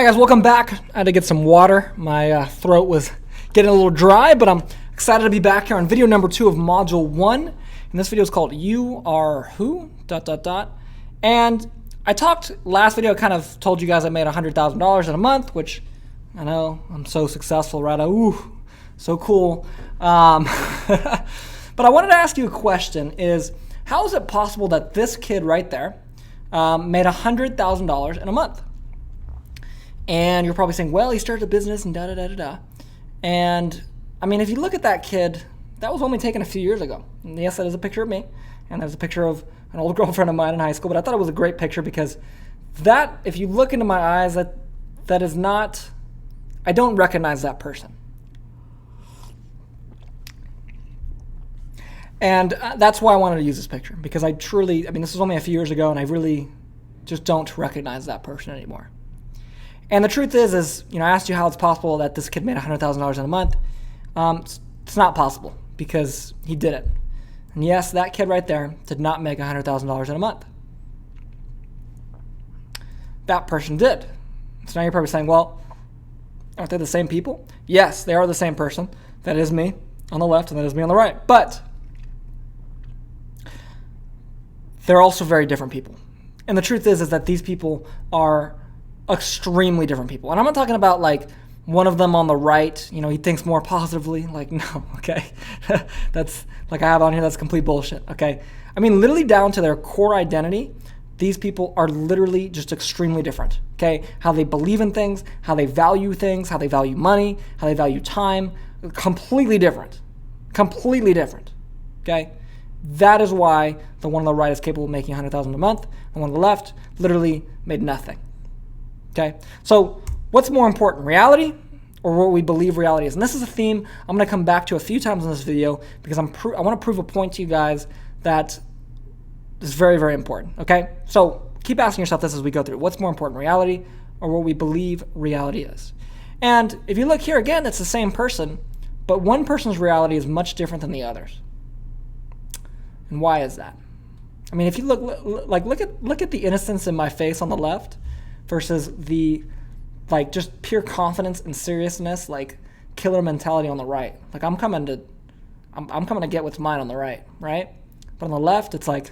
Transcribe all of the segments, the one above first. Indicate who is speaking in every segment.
Speaker 1: Guys, welcome back. I had to get some water. My throat was getting a little dry, but I'm excited to be back here on video number 2 of module 1. And this video is called You Are Who? ... And I talked last video, I kind of told you guys I made $100,000 in a month, which I know I'm so successful, right? Ooh, so cool. But I wanted to ask you a question is, how is it possible that this kid right there made $100,000 in a month? And you're probably saying, well, he started a business and da-da-da-da-da. And, I mean, if you look at that kid, that was only taken a few years ago. And yes, that is a picture of me. And there's a picture of an old girlfriend of mine in high school. But I thought it was a great picture because that, if you look into my eyes, that is not, I don't recognize that person. And that's why I wanted to use this picture. Because I truly, I mean, this was only a few years ago, and I really just don't recognize that person anymore. And the truth is, you know, I asked you how it's possible that this kid made $100,000 in a month. It's not possible because he did it. And yes, that kid right there did not make $100,000 in a month. That person did. So now you're probably saying, well, aren't they the same people? Yes, they are the same person. That is me on the left and that is me on the right. But they're also very different people. And the truth is that these people are extremely different people. And I'm not talking about like one of them on the right, you know, he thinks more positively. Like, no, okay. That's like I have on here, that's complete bullshit, okay? I mean, literally down to their core identity, these people are literally just extremely different, okay? How they believe in things, how they value things, how they value money, how they value time, completely different, okay? That is why the one on the right is capable of making $100,000 a month. The one on the left literally made nothing. Okay, so what's more important, reality or what we believe reality is? And this is a theme I'm going to come back to a few times in this video because I want to prove a point to you guys that is very, very important. Okay, so keep asking yourself this as we go through. What's more important, reality or what we believe reality is? And if you look here again, it's the same person, but one person's reality is much different than the other's. And why is that? I mean, if you look at the innocence in my face on the left versus the like just pure confidence and seriousness, like killer mentality on the right. Like I'm coming to get what's mine on the right? But on the left, it's like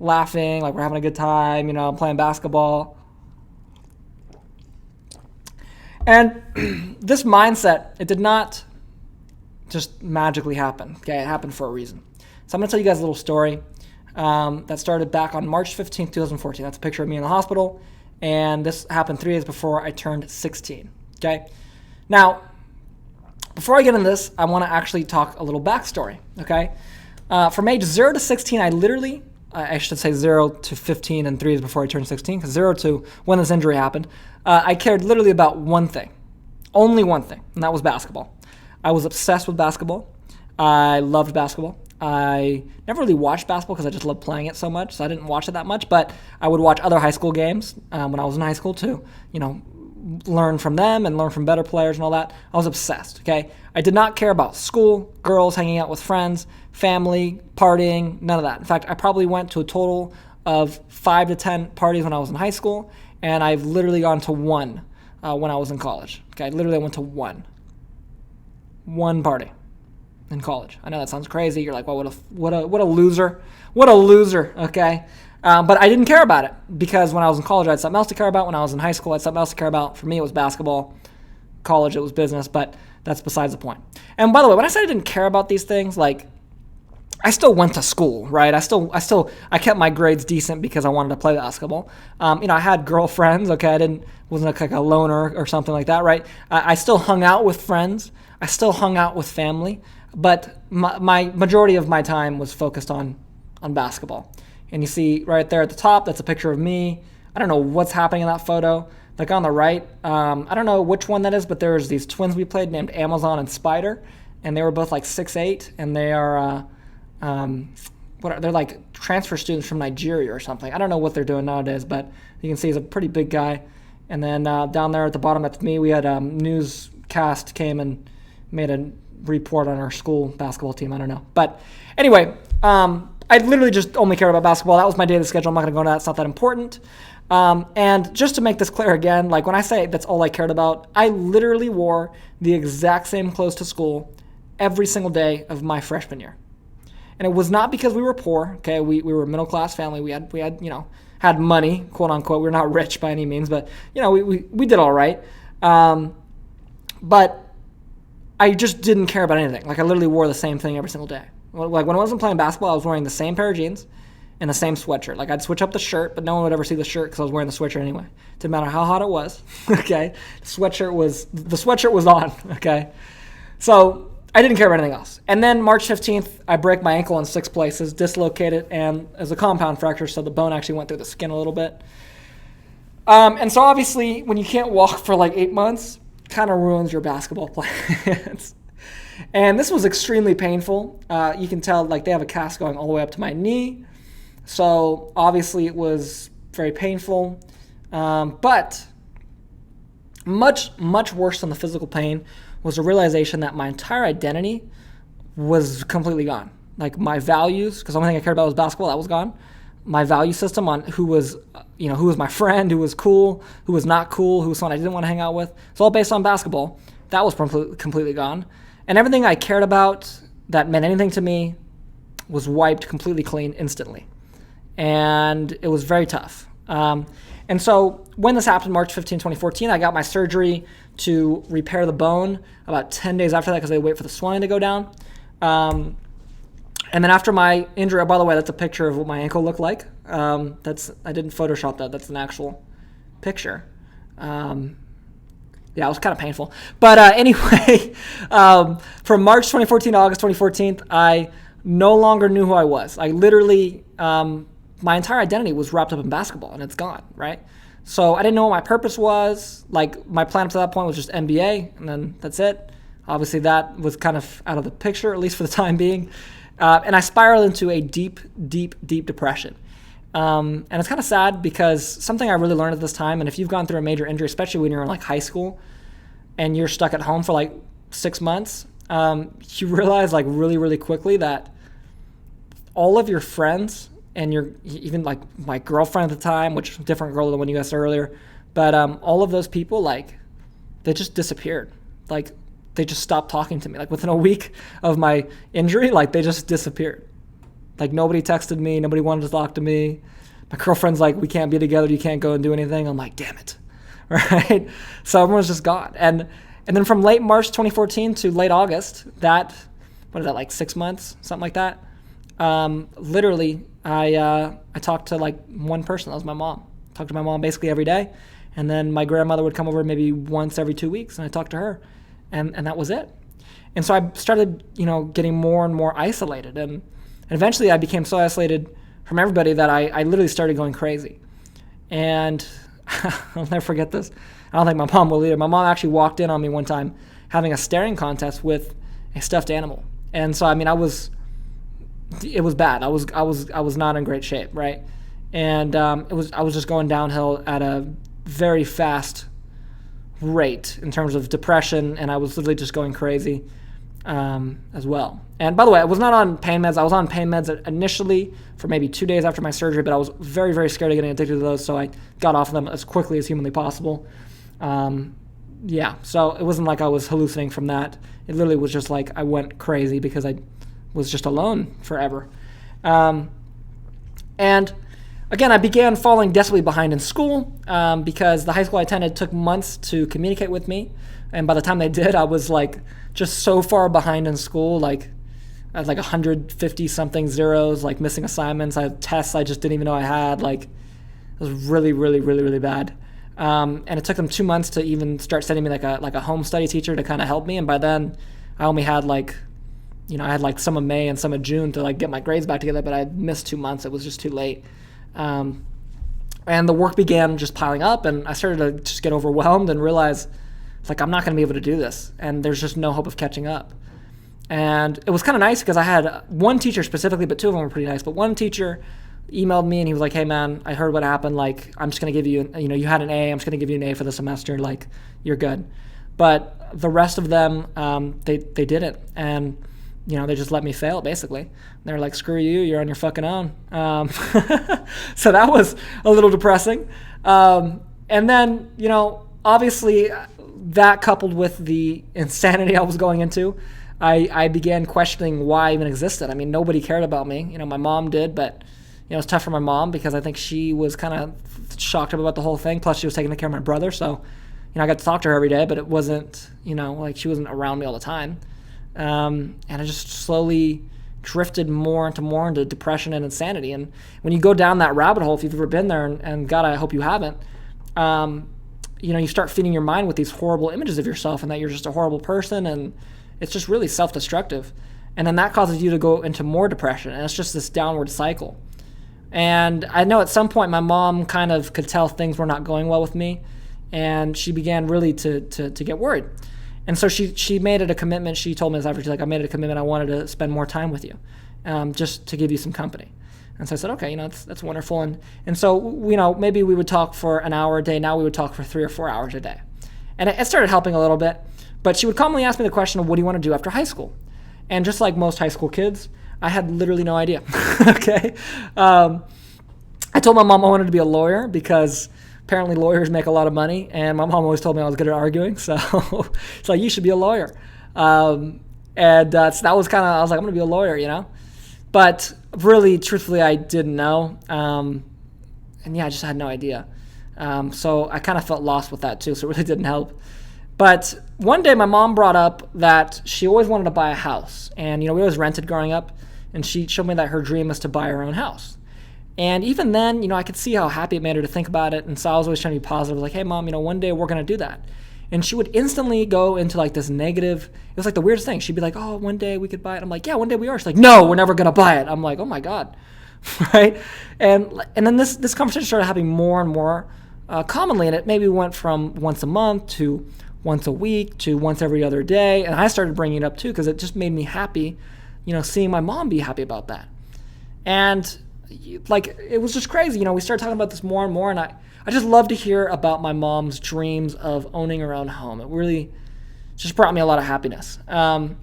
Speaker 1: laughing, like we're having a good time, you know, playing basketball. And this mindset, it did not just magically happen. Okay, it happened for a reason. So I'm gonna tell you guys a little story that started back on March 15th, 2014. That's a picture of me in the hospital. And this happened 3 days before I turned 16, okay? Now, before I get into this, I want to actually talk a little backstory, okay? From age 0 to 16, I should say 0 to 15 and 3 days before I turned 16, because 0 to when this injury happened, I cared literally about one thing, only one thing, and that was basketball. I was obsessed with basketball. I loved basketball. I never really watched basketball because I just loved playing it so much, so I didn't watch it that much, but I would watch other high school games when I was in high school too, you know, learn from them and learn from better players and all that. I was obsessed, okay? I did not care about school, girls, hanging out with friends, family, partying, none of that. In fact, I probably went to a total of 5 to 10 parties when I was in high school, and I've literally gone to one when I was in college, okay? I literally went to one party in college. I know that sounds crazy. You're like, well, what a loser. What a loser, okay? But I didn't care about it because when I was in college, I had something else to care about. When I was in high school, I had something else to care about. For me, it was basketball. College, it was business, but that's besides the point. And by the way, when I said I didn't care about these things, like, I still went to school, right? I kept my grades decent because I wanted to play basketball. You know, I had girlfriends, okay? Wasn't like a loner or something like that, right? I still hung out with friends. I still hung out with family. But my majority of my time was focused on basketball. And you see right there at the top, that's a picture of me. I don't know what's happening in that photo. Like on the right, I don't know which one that is, but there's these twins we played named Amazon and Spider. And they were both like 6'8", and they are, they're like transfer students from Nigeria or something. I don't know what they're doing nowadays, but you can see he's a pretty big guy. And then down there at the bottom, that's me. We had a newscast came and made a report on our school basketball team. I don't know. But anyway, I literally just only cared about basketball. That was my daily schedule. I'm not going to go into that. It's not that important. And just to make this clear again, like when I say that's all I cared about, I literally wore the exact same clothes to school every single day of my freshman year. And it was not because we were poor. Okay, we were a middle class family. We had had money, quote unquote. We were not rich by any means, but we did all right. But I just didn't care about anything. Like I literally wore the same thing every single day. Like when I wasn't playing basketball, I was wearing the same pair of jeans and the same sweatshirt. Like I'd switch up the shirt, but no one would ever see the shirt because I was wearing the sweatshirt anyway. Didn't matter how hot it was. Okay, the sweatshirt was on. Okay, so I didn't care about anything else. And then March 15th, I break my ankle in 6 places, dislocate it, and as a compound fracture, so the bone actually went through the skin a little bit. And so obviously, when you can't walk for like 8 months, kind of ruins your basketball plans. And this was extremely painful. You can tell like they have a cast going all the way up to my knee. So obviously it was very painful. But much, much worse than the physical pain was the realization that my entire identity was completely gone. Like my values, because the only thing I cared about was basketball, that was gone. My value system on who was my friend, who was cool, who was not cool, who was someone I didn't want to hang out with. It's all based on basketball. That was completely gone. And everything I cared about that meant anything to me was wiped completely clean instantly. And it was very tough. And so when this happened, March 15, 2014, I got my surgery to repair the bone about 10 days after that because they wait for the swelling to go down. And then after my injury, by the way, that's a picture of what my ankle looked like. I didn't Photoshop that. That's an actual picture. Yeah, it was kind of painful. But anyway, from March 2014 to August 2014, I no longer knew who I was. I literally, my entire identity was wrapped up in basketball, and it's gone, right? So I didn't know what my purpose was. Like, my plan up to that point was just NBA, and then that's it. Obviously, that was kind of out of the picture, at least for the time being. And I spiraled into a deep, deep, deep depression. And it's kind of sad because something I really learned at this time, and if you've gone through a major injury, especially when you're in like high school and you're stuck at home for like 6 months, you realize like really, really quickly that all of your friends and even like my girlfriend at the time, which was a different girl than the one you guys saw earlier, but all of those people, like, they just disappeared. Like, they just stopped talking to me. Like, within a week of my injury, like, they just disappeared. Like, nobody texted me. Nobody wanted to talk to me. My girlfriend's like, we can't be together. You can't go and do anything. I'm like, damn it. Right? So everyone's just gone. And then from late March 2014 to late August, like 6 months, something like that, literally, I talked to like one person. That was my mom. Talked to my mom basically every day. And then my grandmother would come over maybe once every 2 weeks, and I talked to her. And that was it. And so I started, getting more and more isolated. And eventually I became so isolated from everybody that I literally started going crazy. And I'll never forget this. I don't think my mom will either. My mom actually walked in on me one time having a staring contest with a stuffed animal. And so, it was bad. I was not in great shape, right? And I was just going downhill at a very fast rate in terms of depression, and I was literally just going crazy as well. And by the way, I was not on pain meds. I was on pain meds initially for maybe 2 days after my surgery, but I was very, very scared of getting addicted to those, so I got off of them as quickly as humanly possible. So it wasn't like I was hallucinating from that. It literally was just like I went crazy because I was just alone forever. And again, I began falling desperately behind in school because the high school I attended took months to communicate with me. And by the time they did, I was like just so far behind in school. Like I had like 150 something zeros, like missing assignments. I had tests I just didn't even know I had. Like it was really, really, really, really bad. And it took them 2 months to even start sending me like a home study teacher to kind of help me. And by then I only had I had like some of May and some of June to like get my grades back together, but I missed 2 months. It was just too late. And the work began just piling up, and I started to just get overwhelmed and realize, like, I'm not going to be able to do this, and there's just no hope of catching up. And it was kind of nice because I had one teacher specifically, but two of them were pretty nice. But one teacher emailed me, and he was like, hey, man, I heard what happened. Like, I'm just going to give you, you had an A. I'm just going to give you an A for the semester. Like, you're good. But the rest of them, they didn't. And they just let me fail, basically. They were like, screw you, you're on your fucking own. So that was a little depressing. And then, obviously that coupled with the insanity I was going into, I began questioning why I even existed. I mean, nobody cared about me. My mom did, but it was tough for my mom because I think she was kind of shocked about the whole thing. Plus, she was taking care of my brother, so I got to talk to her every day, but it wasn't, like she wasn't around me all the time. And I just slowly drifted more into depression and insanity. And when you go down that rabbit hole, if you've ever been there, and God, I hope you haven't, you start feeding your mind with these horrible images of yourself and that you're just a horrible person, and it's just really self-destructive. And then that causes you to go into more depression, and it's just this downward cycle. And I know at some point my mom kind of could tell things were not going well with me, and she began really to get worried. And so she made it a commitment. She told me this after, she's like, I made it a commitment. I wanted to spend more time with you, just to give you some company. And so I said, okay, that's wonderful. And so, maybe we would talk for an hour a day. Now we would talk for 3 or 4 hours a day. And it started helping a little bit. But she would commonly ask me the question of, what do you want to do after high school? And just like most high school kids, I had literally no idea. Okay. I told my mom I wanted to be a lawyer because apparently lawyers make a lot of money, and my mom always told me I was good at arguing, so it's like, you should be a lawyer. So that was kind of, I was like, I'm going to be a lawyer, But really, truthfully, I didn't know. And yeah, I just had no idea. So I kind of felt lost with that too, so it really didn't help. But one day my mom brought up that she always wanted to buy a house. And, we always rented growing up, and she showed me that her dream was to buy her own house. And even then, I could see how happy it made her to think about it. And so I was always trying to be positive, like, hey, Mom, one day we're going to do that. And she would instantly go into like this negative, it was like the weirdest thing. She'd be like, oh, one day we could buy it. I'm like, yeah, one day we are. She's like, no, we're never going to buy it. I'm like, oh my God. Right? And then this conversation started happening more and more commonly. And it maybe went from once a month to once a week to once every other day. And I started bringing it up too, because it just made me happy, seeing my mom be happy about that. And like, it was just crazy. We started talking about this more and more, and I just love to hear about my mom's dreams of owning her own home. It really just brought me a lot of happiness. And,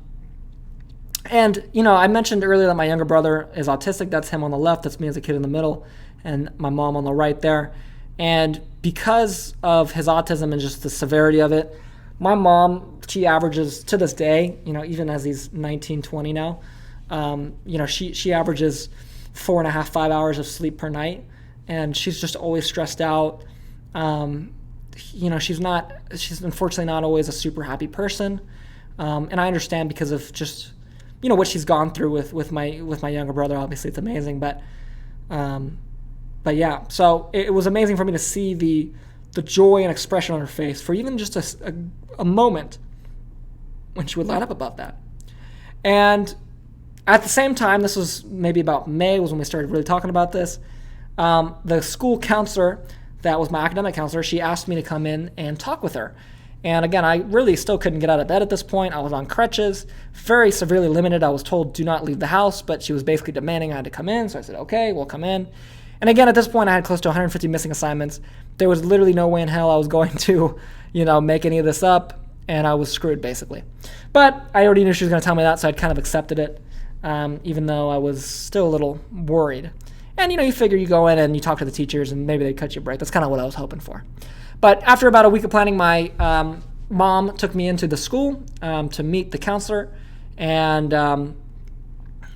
Speaker 1: I mentioned earlier that my younger brother is autistic. That's him on the left. That's me as a kid in the middle, and my mom on the right there. And because of his autism and just the severity of it, my mom, she averages to this day, even as he's 19, 20 now, she averages 4.5, 5 hours of sleep per night, and she's just always stressed out. She's unfortunately not always a super happy person, and I understand because of just what she's gone through with my younger brother. Obviously, it's amazing, but yeah. So it was amazing for me to see the joy and expression on her face for even just a moment when she would light up about that. And at the same time, this was maybe about May, was when we started really talking about this. The school counselor that was my academic counselor, she asked me to come in and talk with her. And again, I really still couldn't get out of bed at this point. I was on crutches, very severely limited. I was told do not leave the house, but she was basically demanding I had to come in. So I said, okay, we'll come in. And again, at this point, I had close to 150 missing assignments. There was literally no way in hell I was going to, make any of this up, and I was screwed basically. But I already knew she was going to tell me that, so I'd kind of accepted it. Even though I was still a little worried. And, you figure you go in and you talk to the teachers and maybe they cut you a break. That's kind of what I was hoping for. But after about a week of planning, my mom took me into the school to meet the counselor. And,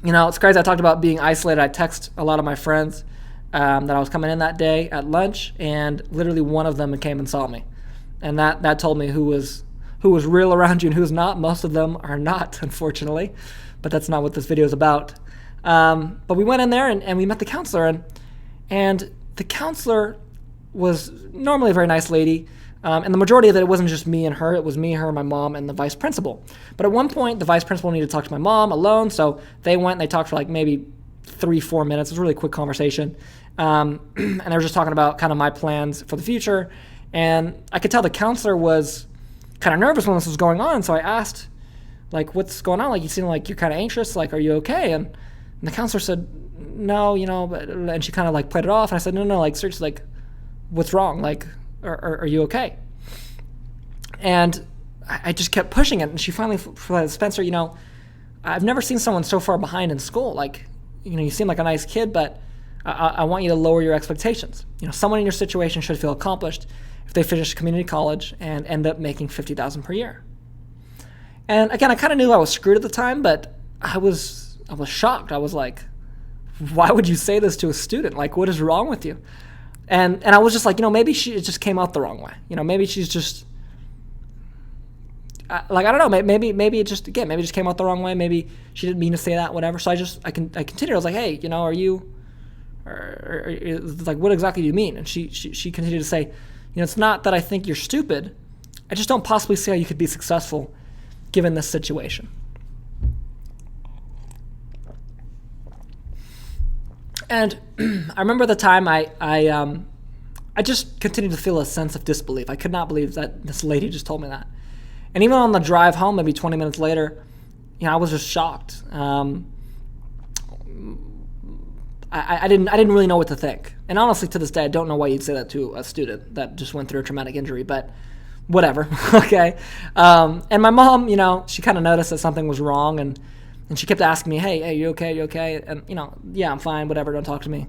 Speaker 1: it's crazy. I talked about being isolated. I text a lot of my friends that I was coming in that day at lunch, and literally one of them came and saw me. And that told me who was real around you and who's not. Most of them are not, unfortunately. But that's not what this video is about. But we went in there and we met the counselor, and the counselor was normally a very nice lady. And the majority of it wasn't just me and her. It was me, her, my mom, and the vice principal. But at one point, the vice principal needed to talk to my mom alone, so they went and they talked for like maybe 3-4 minutes. It was a really quick conversation. And they were just talking about kind of my plans for the future. And I could tell the counselor was kind of nervous when this was going on, so I asked, like, what's going on? Like, you seem like you're kind of anxious. Like, are you okay? And the counselor said, no, and she kind of like played it off. And I said, no, like, seriously, like, what's wrong? Like, are you okay? And I just kept pushing it. And she finally said, Spencer, I've never seen someone so far behind in school. Like, you seem like a nice kid, but I want you to lower your expectations. Someone in your situation should feel accomplished if they finish community college and end up making $50,000 per year. And again, I kind of knew I was screwed at the time, but I was shocked. I was like, why would you say this to a student? Like, what is wrong with you? And I was just like, maybe it just came out the wrong way. Maybe she's just, I don't know, maybe it just came out the wrong way. Maybe she didn't mean to say that, whatever. So I continued. I was like, hey, are you, or like, what exactly do you mean? And she continued to say, it's not that I think you're stupid. I just don't possibly see how you could be successful given this situation. And I remember the time I just continued to feel a sense of disbelief. I could not believe that this lady just told me that. And even on the drive home, maybe 20 minutes later, I was just shocked. I didn't really know what to think. And honestly, to this day, I don't know why you'd say that to a student that just went through a traumatic injury, but whatever, okay? And my mom, she kind of noticed that something was wrong, and she kept asking me, hey, you okay, you okay? And, yeah, I'm fine, whatever, don't talk to me.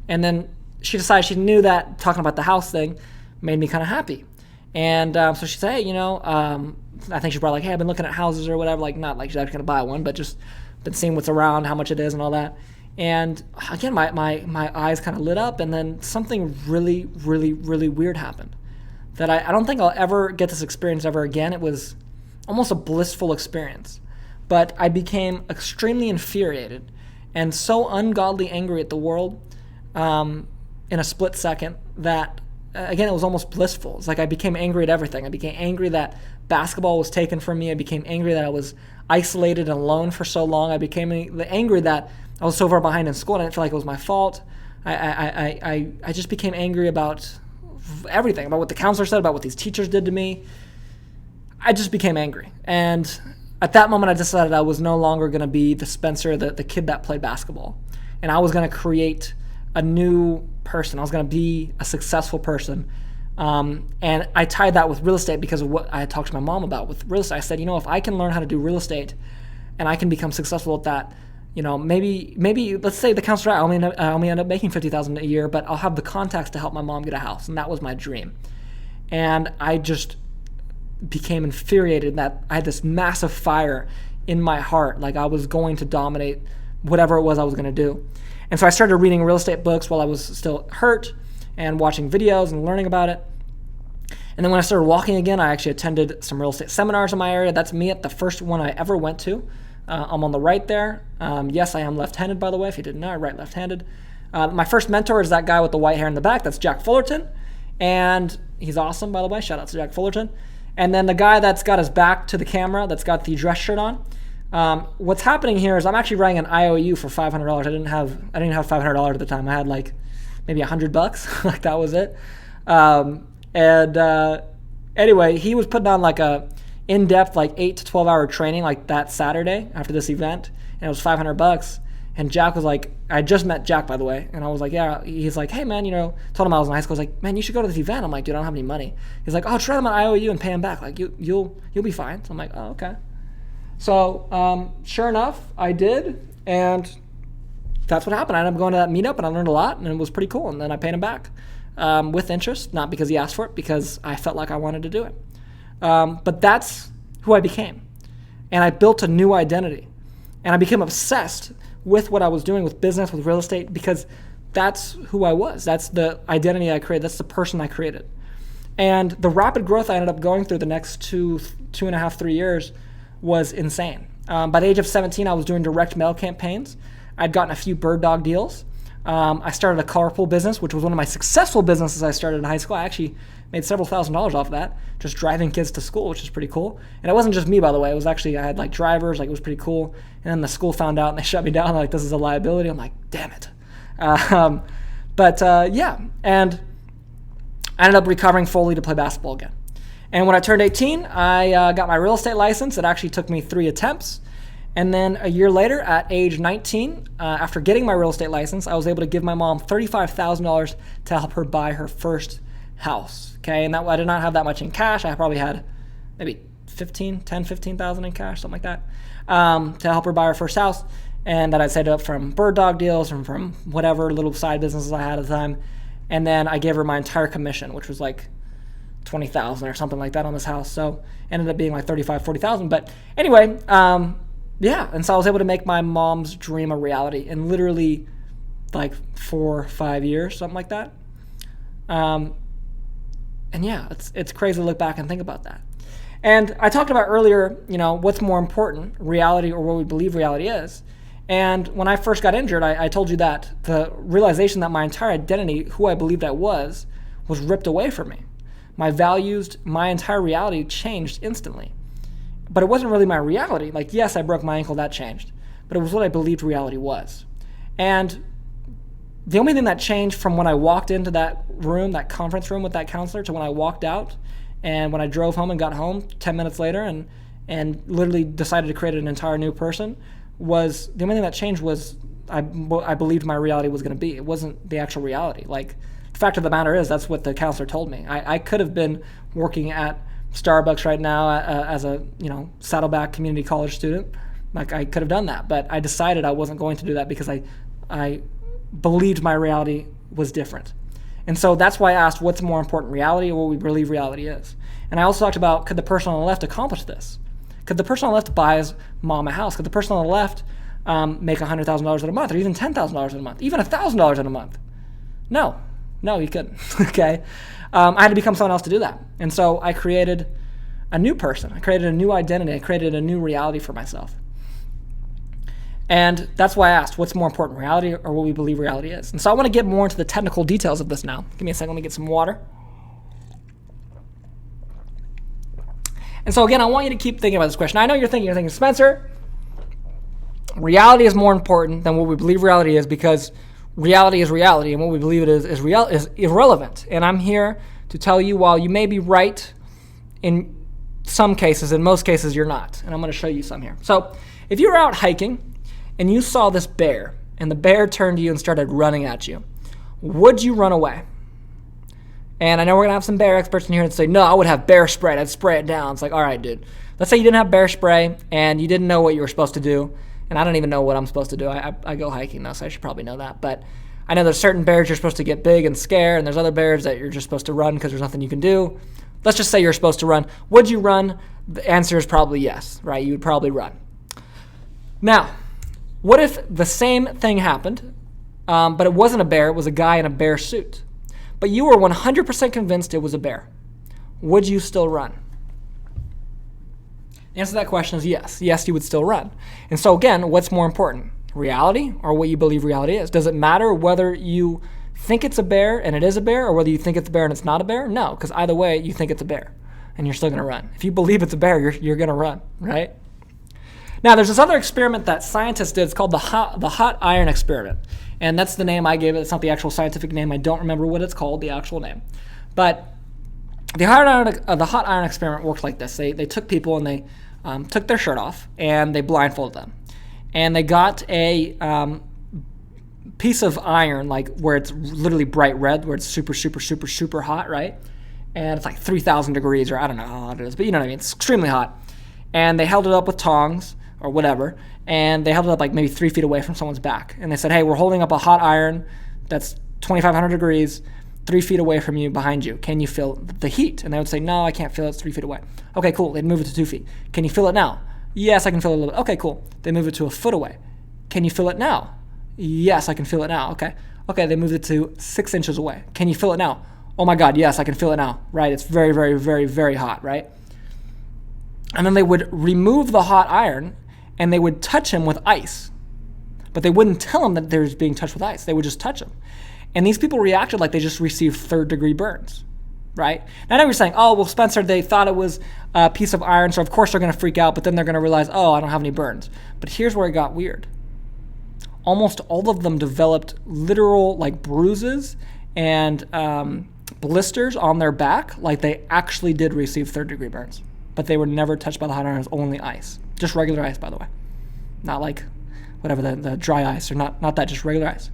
Speaker 1: And then she decided she knew that talking about the house thing made me kind of happy. And so she said, hey, I think she brought like, hey, I've been looking at houses or whatever, like not like she's actually going to buy one, but just been seeing what's around, how much it is and all that. And again, my eyes kind of lit up, and then something really, really, really weird happened that I don't think I'll ever get this experience ever again. It was almost a blissful experience, but I became extremely infuriated and so ungodly angry at the world in a split second that, again, it was almost blissful. It's like I became angry at everything. I became angry that basketball was taken from me. I became angry that I was isolated and alone for so long. I became angry that I was so far behind in school and I didn't feel like it was my fault. I just became angry about everything, about what the counselor said, about what these teachers did to me. I just became angry. And at that moment, I decided I was no longer going to be the Spencer, the kid that played basketball. And I was going to create a new person. I was going to be a successful person. And I tied that with real estate because of what I had talked to my mom about with real estate. I said, if I can learn how to do real estate and I can become successful at that, maybe let's say the counselor, I only end up making $50,000 a year, but I'll have the contacts to help my mom get a house. And that was my dream. And I just became infuriated that I had this massive fire in my heart. Like I was going to dominate whatever it was I was going to do. And so I started reading real estate books while I was still hurt and watching videos and learning about it. And then when I started walking again, I actually attended some real estate seminars in my area. That's me at the first one I ever went to. I'm on the right there. Yes, I am left-handed, by the way. If you didn't know, I write left-handed. My first mentor is that guy with the white hair in the back. That's Jack Fullerton. And he's awesome, by the way. Shout out to Jack Fullerton. And then the guy that's got his back to the camera, that's got the dress shirt on. What's happening here is I'm actually writing an IOU for $500. I didn't have $500 at the time. I had like maybe $100. Like that was it. Anyway, he was putting on like a in-depth like 8 to 12 hour training like that Saturday after this event, and it was $500. And Jack was like, I just met Jack, by the way, and I was like, yeah. He's like, hey man, told him I was in high school. I was like, man, you should go to this event. I'm like, dude, I don't have any money. He's like, oh, try them on IOU and pay him back. Like you'll be fine. So I'm like, oh, okay. So sure enough, I did, and that's what happened. I ended up going to that meetup, and I learned a lot, and it was pretty cool. And then I paid him back with interest, not because he asked for it, because I felt like I wanted to do it. But that's who I became. And I built a new identity. And I became obsessed with what I was doing with business, with real estate, because that's who I was. That's the identity I created. That's the person I created. And the rapid growth I ended up going through the next 2.5, 3 years was insane. By the age of 17, I was doing direct mail campaigns. I'd gotten a few bird dog deals. I started a carpool business, which was one of my successful businesses I started in high school. I actually made several $1,000s off of that, just driving kids to school, which is pretty cool. And it wasn't just me, by the way. It was actually, I had like drivers, like it was pretty cool. And then the school found out and they shut me down. They're like, this is a liability. I'm like, damn it. Yeah. And I ended up recovering fully to play basketball again. And when I turned 18, I got my real estate license. It actually took me 3 attempts. And then a year later, at age 19, after getting my real estate license, I was able to give my mom $35,000 to help her buy her first house. Okay, and I did not have that much in cash. I probably had maybe 15,000 in cash, something like that, to help her buy her first house. and that I'd saved up from bird dog deals and from whatever little side businesses I had at the time. And then I gave her my entire commission, which was like $20,000 or something like that on this house. So ended up being like $35,000-40,000. But anyway, yeah. And so I was able to make my mom's dream a reality in literally like 4 or 5 years, something like that. And yeah, it's crazy to look back and think about that. And I talked about earlier, what's more important, reality or what we believe reality is. And when I first got injured, I told you that the realization that my entire identity, who I believed I was ripped away from me. My values, my entire reality changed instantly. But it wasn't really my reality. Like, yes, I broke my ankle, that changed. But it was what I believed reality was. And the only thing that changed from when I walked into that room, that conference room with that counselor, to when I walked out and when I drove home and got home 10 minutes later and literally decided to create an entire new person, was the only thing that changed was I believed my reality was going to be. It wasn't the actual reality. Like, the fact of the matter is, that's what the counselor told me. I could have been working at Starbucks right now as a Saddleback Community College student. Like, I could have done that, but I decided I wasn't going to do that because I believed my reality was different. And so that's why I asked, what's more important, reality or what we believe reality is? And I also talked about, could the person on the left accomplish this? Could the person on the left buy his mom a house? Could the person on the left make $100,000 in a month, or even $10,000 in a month, even $1,000 in a month? No, he couldn't. Okay, I had to become someone else to do that. And so I created a new person. I created a new identity. I created a new reality for myself. And that's why I asked, what's more important, reality or what we believe reality is? And so I want to get more into the technical details of this now. Give me a second. Let me get some water. And so again, I want you to keep thinking about this question. I know you're thinking, Spencer, reality is more important than what we believe reality is, because reality is reality, and what we believe it is irrelevant. And I'm here to tell you, while you may be right in some cases, in most cases you're not. And I'm going to show you some here. So if you were out hiking and you saw this bear, and the bear turned to you and started running at you, would you run away? And I know we're going to have some bear experts in here that say, no, I would have bear spray. I'd spray it down. It's like, all right, dude. Let's say you didn't have bear spray and you didn't know what you were supposed to do. And I don't even know what I'm supposed to do. I go hiking now, so I should probably know that. But I know there's certain bears you're supposed to get big and scare, and there's other bears that you're just supposed to run because there's nothing you can do. Let's just say you're supposed to run. Would you run? The answer is probably yes, right? You would probably run. Now, what if the same thing happened, but it wasn't a bear, it was a guy in a bear suit? But you were 100% convinced it was a bear. Would you still run? The answer to that question is yes. Yes, you would still run. And so again, what's more important, reality or what you believe reality is? Does it matter whether you think it's a bear and it is a bear, or whether you think it's a bear and it's not a bear? No, because either way, you think it's a bear and you're still going to run. If you believe it's a bear, you're going to run, right? Now, there's this other experiment that scientists did. It's called the hot iron experiment. And that's the name I gave it. It's not the actual scientific name. I don't remember what it's called, the actual name. But the hot iron experiment works like this. They took people and they took their shirt off and they blindfolded them. And they got a piece of iron, like where it's literally bright red, where it's super, super, super, super hot, right? And it's like 3,000 degrees, or I don't know how hot it is, but you know what I mean. It's extremely hot. And they held it up with tongs or whatever, and they held it up like maybe 3 feet away from someone's back. And they said, hey, we're holding up a hot iron that's 2,500 degrees, 3 feet away from you, behind you. Can you feel the heat? And they would say, no, I can't feel it. It's 3 feet away. Okay, cool. They'd move it to 2 feet. Can you feel it now? Yes, I can feel it a little bit. Okay, cool. They move it to a foot away. Can you feel it now? Yes, I can feel it now. Okay. Okay, they moved it to 6 inches away. Can you feel it now? Oh my God, yes, I can feel it now. Right? It's very, very, very, very hot, right? And then they would remove the hot iron and they would touch him with ice. But they wouldn't tell him that they was being touched with ice. They would just touch him. And these people reacted like they just received third-degree burns, right? Now I know you're saying, oh, well, Spencer, they thought it was a piece of iron, so of course they're going to freak out, but then they're going to realize, oh, I don't have any burns. But here's where it got weird. Almost all of them developed literal like bruises and blisters on their back, like they actually did receive third-degree burns. But they were never touched by the hot iron. It was only ice. Just regular ice, by the way. Not like whatever, the dry ice, or not that, just regular ice.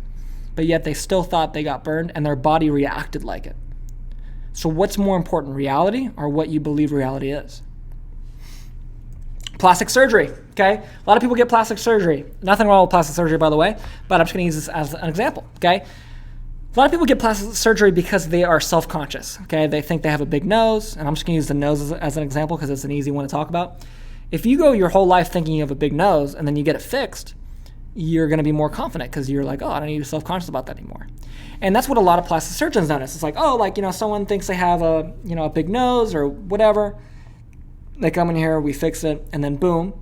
Speaker 1: But yet they still thought they got burned, and their body reacted like it. So what's more important, reality or what you believe reality is? Plastic surgery, okay? A lot of people get plastic surgery. Nothing wrong with plastic surgery, by the way, but I'm just going to use this as an example, okay? A lot of people get plastic surgery because they are self-conscious, okay? They think they have a big nose, and I'm just going to use the nose as an example because it's an easy one to talk about. If you go your whole life thinking you have a big nose and then you get it fixed, you're going to be more confident because you're like, oh, I don't need to be self-conscious about that anymore. And that's what a lot of plastic surgeons notice. It's like, oh, like, someone thinks they have a big nose or whatever. They come in here, we fix it, and then boom,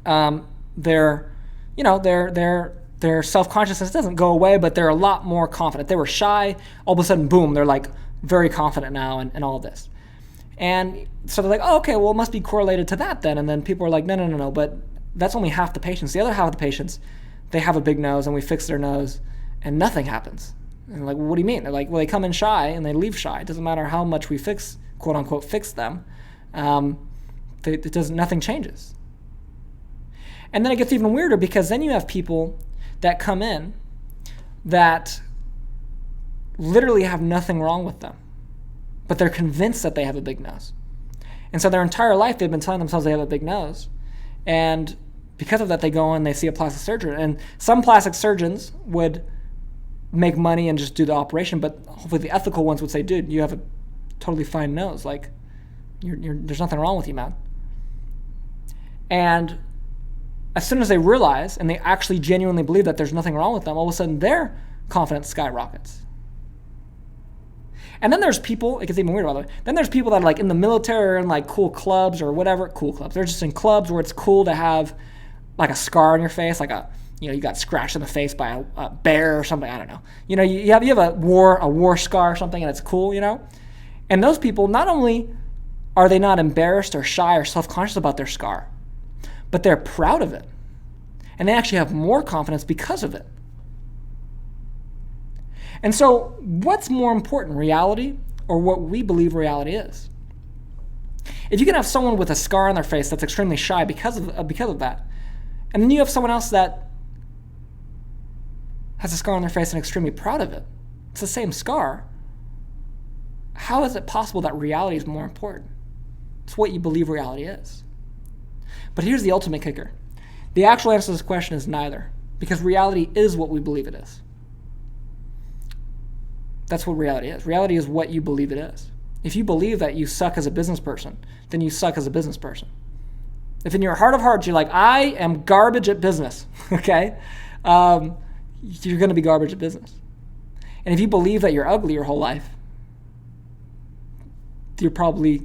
Speaker 1: their self-consciousness doesn't go away, but they're a lot more confident. They were shy, all of a sudden, boom, they're like very confident now and all of this. And so they're like, oh, okay, well, it must be correlated to that then. And then people are like, no, but that's only half the patients. The other half of the patients, they have a big nose and we fix their nose and nothing happens. And they're like, well, what do you mean? They're like, well, they come in shy and they leave shy. It doesn't matter how much we fix, quote unquote, fix them. Nothing changes. And then it gets even weirder because then you have people that come in that literally have nothing wrong with them, but they're convinced that they have a big nose. And so their entire life they've been telling themselves they have a big nose. And because of that, they go in, they see a plastic surgeon. And some plastic surgeons would make money and just do the operation, but hopefully the ethical ones would say, dude, you have a totally fine nose. Like, there's nothing wrong with you, man. And as soon as they realize and they actually genuinely believe that there's nothing wrong with them, all of a sudden their confidence skyrockets. And then there's people, it gets even weirder by the way, then there's people that are like in the military or in like cool clubs or whatever, cool clubs. They're just in clubs where it's cool to have like a scar on your face, like you got scratched in the face by a bear or something, I don't know. You have a war scar or something and it's cool, And those people, not only are they not embarrassed or shy or self-conscious about their scar, but they're proud of it. And they actually have more confidence because of it. And so what's more important, reality or what we believe reality is? If you can have someone with a scar on their face that's extremely shy because of that, and then you have someone else that has a scar on their face and extremely proud of it, it's the same scar, how is it possible that reality is more important? It's what you believe reality is. But here's the ultimate kicker. The actual answer to this question is neither, because reality is what we believe it is. That's what reality is. Reality is what you believe it is. If you believe that you suck as a business person, then you suck as a business person. If in your heart of hearts you're like, I am garbage at business, okay? You're going to be garbage at business. And if you believe that you're ugly your whole life, you're probably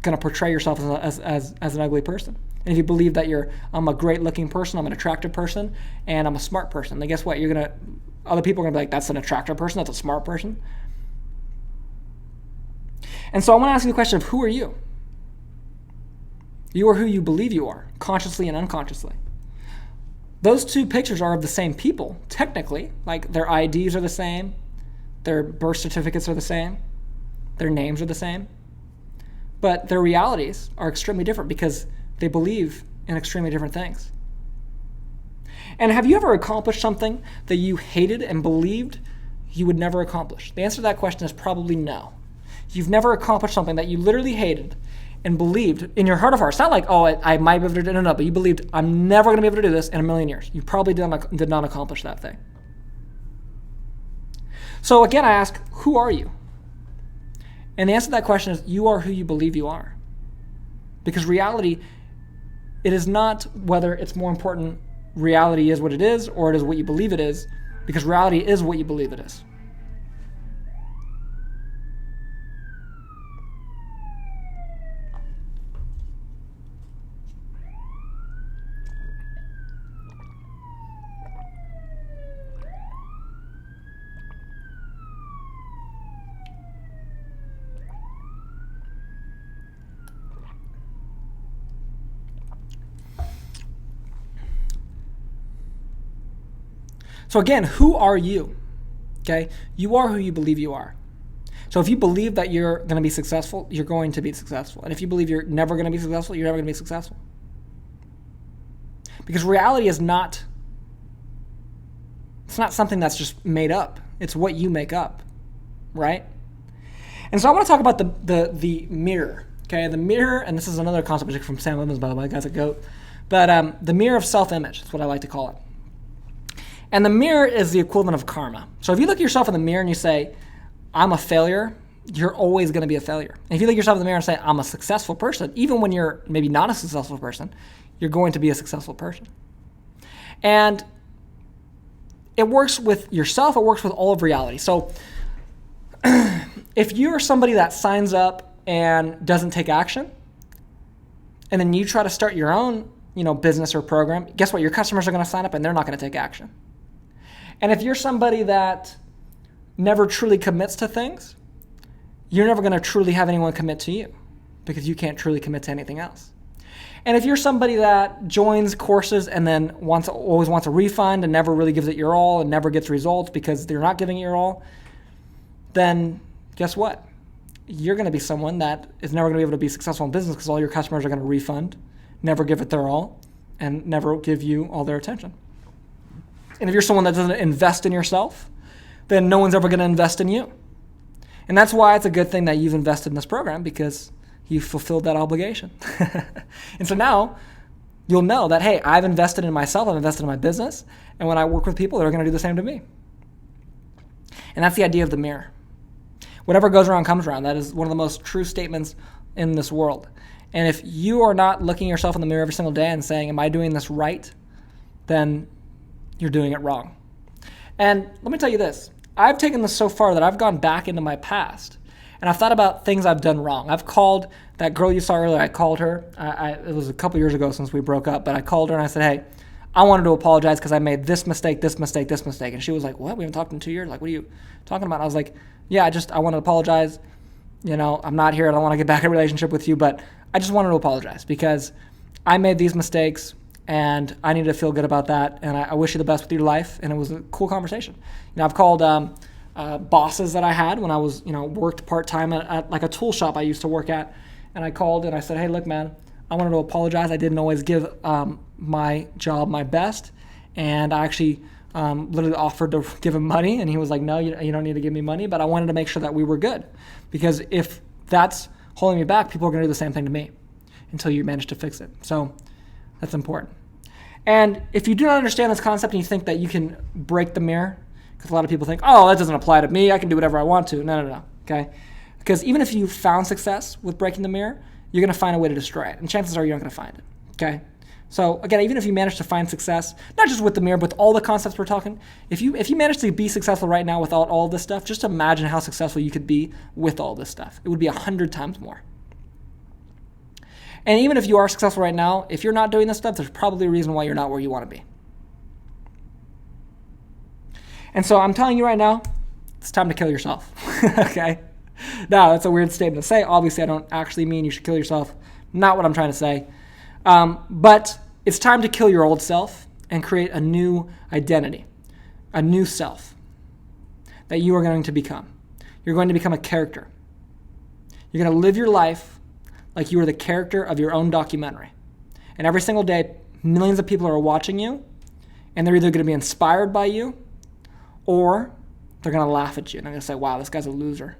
Speaker 1: going to portray yourself as an ugly person. And if you believe that I'm a great looking person, I'm an attractive person, and I'm a smart person, then guess what? Other people are going to be like, that's an attractive person, that's a smart person. And so I want to ask you the question of who are you? You are who you believe you are, consciously and unconsciously. Those two pictures are of the same people, technically. Like their IDs are the same, their birth certificates are the same, their names are the same. But their realities are extremely different because they believe in extremely different things. And have you ever accomplished something that you hated and believed you would never accomplish? The answer to that question is probably no. You've never accomplished something that you literally hated and believed in your heart of hearts. It's not like, oh, I might be able to do it, no, but you believed, I'm never going to be able to do this in a million years. You probably did not accomplish that thing. So again, I ask, who are you? And the answer to that question is, you are who you believe you are. Because reality, it is not whether it's more important reality is what it is or it is what you believe it is, because reality is what you believe it is. So again, who are you? Okay, you are who you believe you are. So if you believe that you're going to be successful, you're going to be successful. And if you believe you're never going to be successful, you're never going to be successful. Because reality is not, it's not something that's just made up. It's what you make up, right? And so I want to talk about the mirror. Okay, the mirror, and this is another concept from Sam Lemons, by the way, guy's a goat, but the mirror of self-image is what I like to call it. And the mirror is the equivalent of karma. So if you look at yourself in the mirror and you say, I'm a failure, you're always going to be a failure. And if you look at yourself in the mirror and say, I'm a successful person, even when you're maybe not a successful person, you're going to be a successful person. And it works with yourself, it works with all of reality. So if you're somebody that signs up and doesn't take action, and then you try to start your own, business or program, guess what? Your customers are going to sign up and they're not going to take action. And if you're somebody that never truly commits to things, you're never going to truly have anyone commit to you because you can't truly commit to anything else. And if you're somebody that joins courses and then always wants a refund and never really gives it your all and never gets results because they're not giving it your all, then guess what? You're going to be someone that is never going to be able to be successful in business because all your customers are going to refund, never give it their all, and never give you all their attention. And if you're someone that doesn't invest in yourself, then no one's ever going to invest in you. And that's why it's a good thing that you've invested in this program, because you fulfilled that obligation. And so now you'll know that, hey, I've invested in myself, I've invested in my business, and when I work with people, they're going to do the same to me. And that's the idea of the mirror. Whatever goes around comes around. That is one of the most true statements in this world. And if you are not looking yourself in the mirror every single day and saying, am I doing this right? Then you're doing it wrong. And let me tell you this. I've taken this so far that I've gone back into my past and I've thought about things I've done wrong. I've called that girl you saw earlier. I called her. It was a couple years ago since we broke up, but I called her and I said, hey, I wanted to apologize because I made this mistake. And she was like, what? We haven't talked in 2 years. Like, what are you talking about? And I was like, yeah, I want to apologize. I'm not here. I don't want to get back in a relationship with you, but I just wanted to apologize because I made these mistakes and I need to feel good about that. And I wish you the best with your life. And it was a cool conversation. I've called bosses that I had when I was, worked part-time at like a tool shop I used to work at. And I called and I said, hey, look, man, I wanted to apologize. I didn't always give my job my best. And I actually literally offered to give him money. And he was like, no, you don't need to give me money. But I wanted to make sure that we were good. Because if that's holding me back, people are going to do the same thing to me until you manage to fix it. So that's important. And if you do not understand this concept and you think that you can break the mirror, because a lot of people think, oh, that doesn't apply to me. I can do whatever I want to. No. Okay? Because even if you found success with breaking the mirror, you're going to find a way to destroy it. And chances are you're not going to find it. Okay? So again, even if you manage to find success, not just with the mirror, but with all the concepts we're talking, if you manage to be successful right now without all this stuff, just imagine how successful you could be with all this stuff. It would be 100 times more. And even if you are successful right now, if you're not doing this stuff, there's probably a reason why you're not where you want to be. And so I'm telling you right now, it's time to kill yourself. Okay? Now, that's a weird statement to say. Obviously, I don't actually mean you should kill yourself. Not what I'm trying to say. But it's time to kill your old self and create a new identity, a new self that you are going to become. You're going to become a character. You're going to live your life like you are the character of your own documentary. And every single day, millions of people are watching you, and they're either going to be inspired by you, or they're going to laugh at you. And they're going to say, wow, this guy's a loser.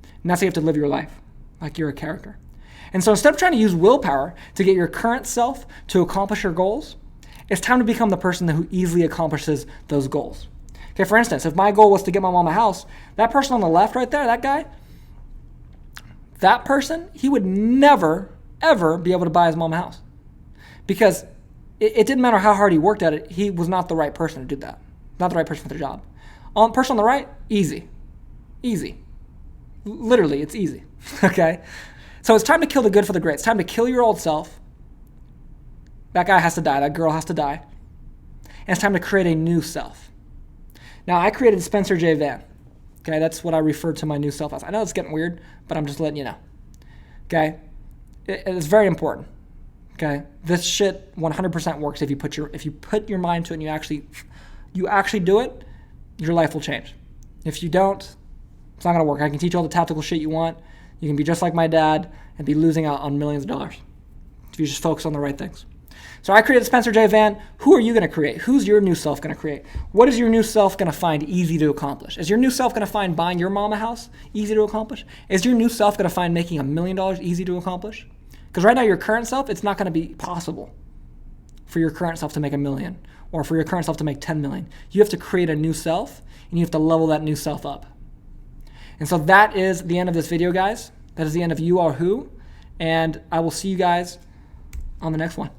Speaker 1: And that's how you have to live your life, like you're a character. And so instead of trying to use willpower to get your current self to accomplish your goals, it's time to become the person who easily accomplishes those goals. Okay, for instance, if my goal was to get my mom a house, that person on the left right there, that guy, that person, he would never, ever be able to buy his mom a house. Because it didn't matter how hard he worked at it, he was not the right person to do that. Not the right person for the job. Person on the right, easy. Easy. Literally, it's easy. Okay? So it's time to kill the good for the great. It's time to kill your old self. That guy has to die. That girl has to die. And it's time to create a new self. Now, I created Spencer J. Van. Okay, that's what I refer to my new self as. I know it's getting weird, but I'm just letting you know. Okay? It's very important. Okay? This shit 100% works if you put your mind to it and you actually do it, your life will change. If you don't, it's not going to work. I can teach you all the tactical shit you want. You can be just like my dad and be losing out on millions of dollars if you just focus on the right things. So I created Spencer J. Van. Who are you going to create? Who's your new self going to create? What is your new self going to find easy to accomplish? Is your new self going to find buying your mom a house easy to accomplish? Is your new self going to find making $1 million easy to accomplish? Because right now, your current self, it's not going to be possible for your current self to make $1 million or for your current self to make 10 million. You have to create a new self and you have to level that new self up. And so that is the end of this video, guys. That is the end of You Are Who. And I will see you guys on the next one.